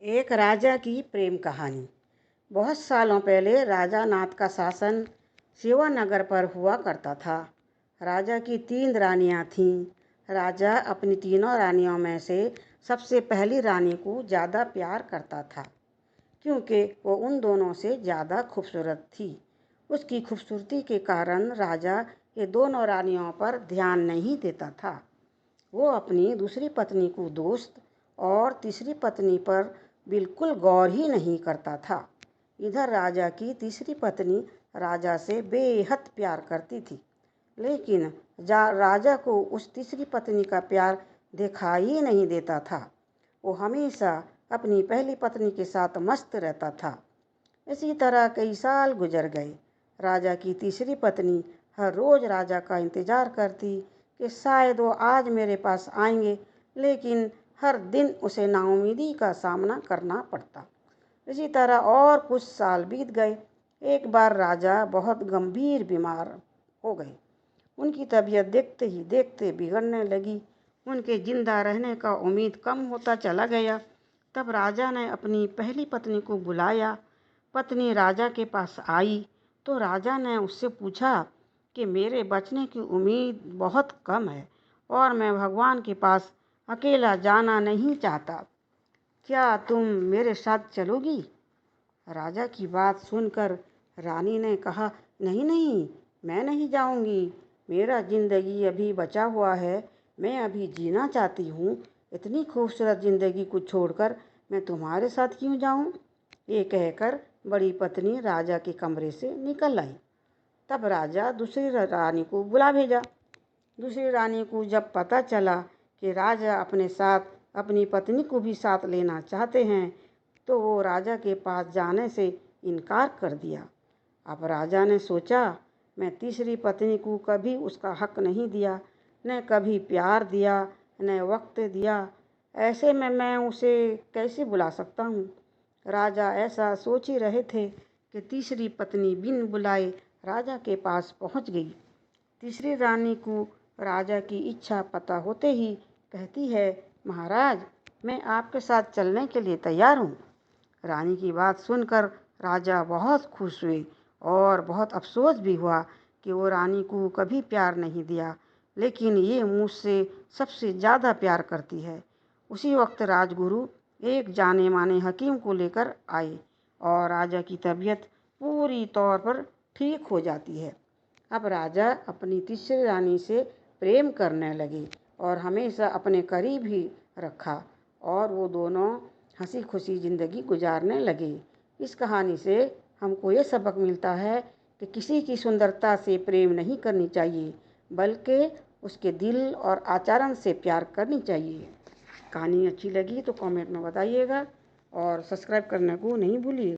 एक राजा की प्रेम कहानी। बहुत सालों पहले राजा नाथ का शासन शिवानगर पर हुआ करता था। राजा की 3 रानियां थीं। राजा अपनी तीनों रानियों में से सबसे पहली रानी को ज़्यादा प्यार करता था, क्योंकि वो उन दोनों से ज़्यादा खूबसूरत थी। उसकी खूबसूरती के कारण राजा ये दोनों रानियों पर ध्यान नहीं देता था। वो अपनी दूसरी पत्नी को दोस्त और तीसरी पत्नी पर बिल्कुल गौर ही नहीं करता था। इधर राजा की तीसरी पत्नी राजा से बेहद प्यार करती थी, लेकिन राजा को उस तीसरी पत्नी का प्यार दिखाई नहीं देता था। वो हमेशा अपनी पहली पत्नी के साथ मस्त रहता था। इसी तरह कई साल गुजर गए। राजा की तीसरी पत्नी हर रोज़ राजा का इंतज़ार करती कि शायद वो आज मेरे पास आएंगे, लेकिन हर दिन उसे नाउम्मीदी का सामना करना पड़ता। इसी तरह और कुछ साल बीत गए। एक बार राजा बहुत गंभीर बीमार हो गए। उनकी तबीयत देखते ही देखते बिगड़ने लगी। उनके जिंदा रहने का उम्मीद कम होता चला गया। तब राजा ने अपनी पहली पत्नी को बुलाया। पत्नी राजा के पास आई तो राजा ने उससे पूछा कि मेरे बचने की उम्मीद बहुत कम है और मैं भगवान के पास अकेला जाना नहीं चाहता। क्या तुम मेरे साथ चलोगी? राजा की बात सुनकर रानी ने कहा, नहीं नहीं, मैं नहीं जाऊंगी। मेरा जिंदगी अभी बचा हुआ है। मैं अभी जीना चाहती हूँ। इतनी खूबसूरत जिंदगी को छोड़कर मैं तुम्हारे साथ क्यों जाऊँ? ये कहकर बड़ी पत्नी राजा के कमरे से निकल आई। तब राजा दूसरी रानी को बुला भेजा। दूसरी रानी को जब पता चला कि राजा अपने साथ अपनी पत्नी को भी साथ लेना चाहते हैं, तो वो राजा के पास जाने से इनकार कर दिया। अब राजा ने सोचा, मैं तीसरी पत्नी को कभी उसका हक नहीं दिया, न कभी प्यार दिया, न वक्त दिया। ऐसे में मैं उसे कैसे बुला सकता हूँ? राजा ऐसा सोच ही रहे थे कि तीसरी पत्नी बिन बुलाए राजा के पास पहुँच गई। तीसरी रानी को राजा की इच्छा पता होते ही कहती है, महाराज, मैं आपके साथ चलने के लिए तैयार हूँ। रानी की बात सुनकर राजा बहुत खुश हुए और बहुत अफसोस भी हुआ कि वो रानी को कभी प्यार नहीं दिया, लेकिन ये मुझसे सबसे ज़्यादा प्यार करती है। उसी वक्त राजगुरु एक जाने माने हकीम को लेकर आए और राजा की तबीयत पूरी तौर पर ठीक हो जाती है। अब राजा अपनी तीसरी रानी से प्रेम करने लगे और हमेशा अपने करीब ही रखा और वो दोनों हंसी खुशी ज़िंदगी गुजारने लगे। इस कहानी से हमको ये सबक मिलता है कि किसी की सुंदरता से प्रेम नहीं करनी चाहिए, बल्कि उसके दिल और आचरण से प्यार करनी चाहिए। कहानी अच्छी लगी तो कमेंट में बताइएगा और सब्सक्राइब करने को नहीं भूलिए।